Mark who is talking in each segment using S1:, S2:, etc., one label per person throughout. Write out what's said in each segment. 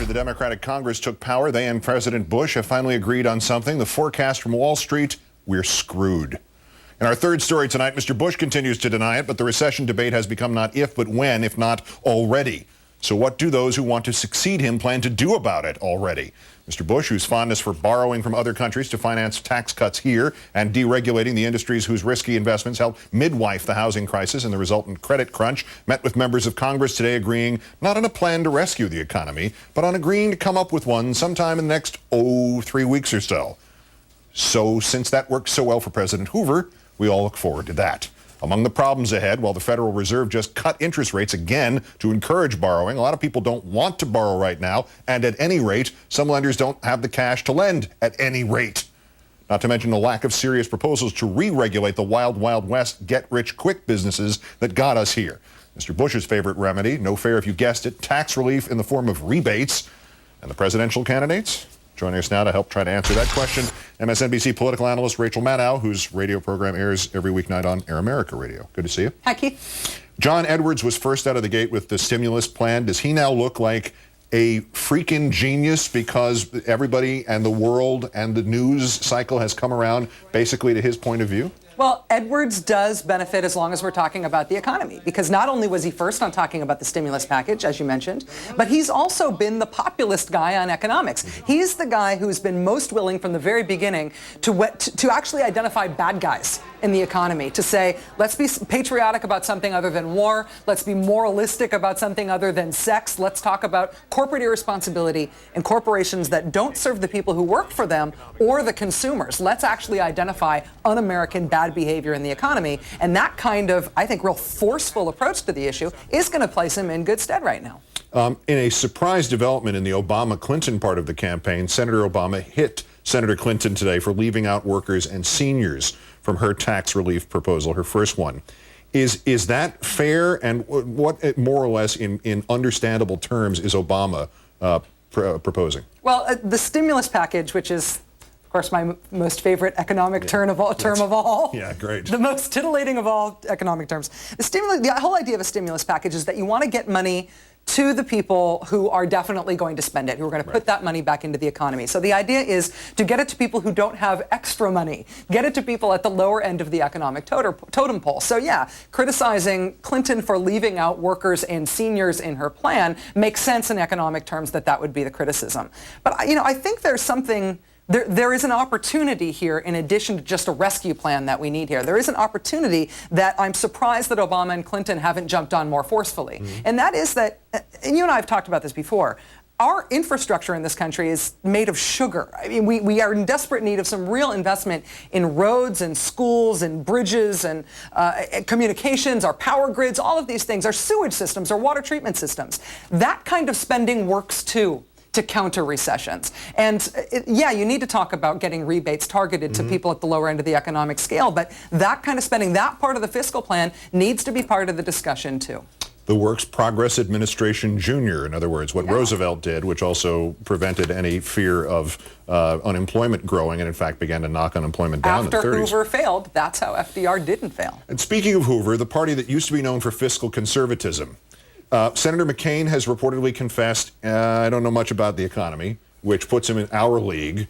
S1: the Democratic Congress took power, they and President Bush have finally agreed on something. The forecast from Wall Street, we're screwed. In our third story tonight, Mr. Bush continues to deny it, but the recession debate has become not if, but when, if not already. So what do those who want to succeed him plan to do about it already? Mr. Bush, whose fondness for borrowing from other countries to finance tax cuts here and deregulating the industries whose risky investments helped midwife the housing crisis and the resultant credit crunch, met with members of Congress today agreeing not on a plan to rescue the economy, but on agreeing to come up with one sometime in the next, 3 weeks or so. So since that worked so well for President Hoover, we all look forward to that. Among the problems ahead, while the Federal Reserve just cut interest rates again to encourage borrowing, a lot of people don't want to borrow right now, and at any rate, some lenders don't have the cash to lend at any rate. Not to mention the lack of serious proposals to re-regulate the wild, wild west get-rich-quick businesses that got us here. Mr. Bush's favorite remedy, no fair if you guessed it, tax relief in the form of rebates. And the presidential candidates? Joining us now to help try to answer that question, MSNBC political analyst Rachel Maddow, whose radio program airs every weeknight on Air America Radio. Good to see you.
S2: Hi, Keith.
S1: John Edwards was first out of the gate with the stimulus plan. Does he now look like a freaking genius because everybody and the world and the news cycle has come around basically to his point of view?
S2: Well, Edwards does benefit as long as we're talking about the economy, because not only was he first on talking about the stimulus package, as you mentioned, but he's also been the populist guy on economics. He's the guy who's been most willing from the very beginning to actually identify bad guys in the economy, to say, let's be patriotic about something other than war, let's be moralistic about something other than sex, let's talk about corporate irresponsibility and corporations that don't serve the people who work for them or the consumers. Let's actually identify un-American bad behavior in the economy, and that kind of, I think, real forceful approach to the issue is going to place him in good stead right now.
S1: In a surprise development in the Obama-Clinton part of the campaign, Senator Obama hit Senator Clinton today for leaving out workers and seniors from her tax relief proposal, her first one. Is that fair, and what, more or less, in understandable terms, is Obama proposing?
S2: Well, the stimulus package, which is, of course, my most favorite economic term of all.
S1: Yeah, great.
S2: The most titillating of all economic terms. The whole idea of a stimulus package is that you want to get money to the people who are definitely going to spend it, who are going to put that money back into the economy. So the idea is to get it to people who don't have extra money, get it to people at the lower end of the economic totem pole. So yeah, criticizing Clinton for leaving out workers and seniors in her plan makes sense in economic terms, that would be the criticism. But I think there's something. There is an opportunity here, in addition to just a rescue plan that we need here. There is an opportunity that I'm surprised that Obama and Clinton haven't jumped on more forcefully. And that is that, and you and I have talked about this before, our infrastructure in this country is made of sugar. I mean, we are in desperate need of some real investment in roads and schools and bridges and communications, our power grids, all of these things, our sewage systems, our water treatment systems. That kind of spending works too, to counter recessions. And you need to talk about getting rebates targeted to people at the lower end of the economic scale, but that kind of spending, that part of the fiscal plan needs to be part of the discussion too.
S1: The Works Progress Administration Jr., in other words, what Roosevelt did, which also prevented any fear of unemployment growing and in fact began to knock unemployment down in the 30s.
S2: After Hoover failed, that's how FDR didn't fail.
S1: And speaking of Hoover, the party that used to be known for fiscal conservatism, Senator McCain has reportedly confessed, I don't know much about the economy, which puts him in our league.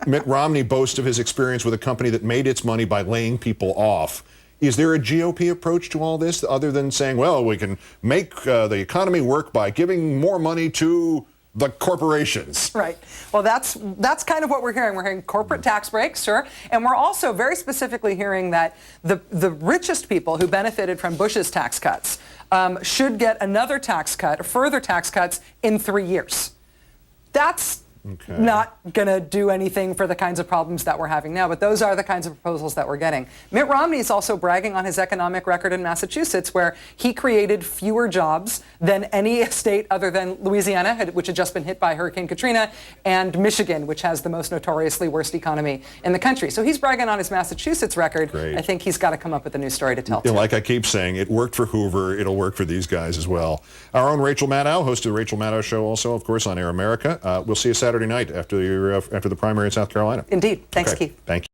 S1: Mitt Romney boasts of his experience with a company that made its money by laying people off. Is there a GOP approach to all this other than saying, well, we can make the economy work by giving more money to the corporations?
S2: Right. Well, that's kind of what we're hearing. We're hearing corporate tax breaks, sure. And we're also very specifically hearing that the richest people who benefited from Bush's tax cuts should get another tax cut, or further tax cuts, in 3 years. That's not going to do anything for the kinds of problems that we're having now, but those are the kinds of proposals that we're getting. Mitt Romney is also bragging on his economic record in Massachusetts, where he created fewer jobs than any state other than Louisiana, which had just been hit by Hurricane Katrina, and Michigan, which has the most notoriously worst economy in the country. So he's bragging on his Massachusetts record.
S1: Great.
S2: I think he's got to come up with a new story to tell.
S1: Like I keep saying, it worked for Hoover. It'll work for these guys as well. Our own Rachel Maddow, host of the Rachel Maddow Show, also, of course, on Air America. We'll see you Saturday night after the primary in South Carolina.
S2: Indeed. Thanks, Keith.
S1: Thank you.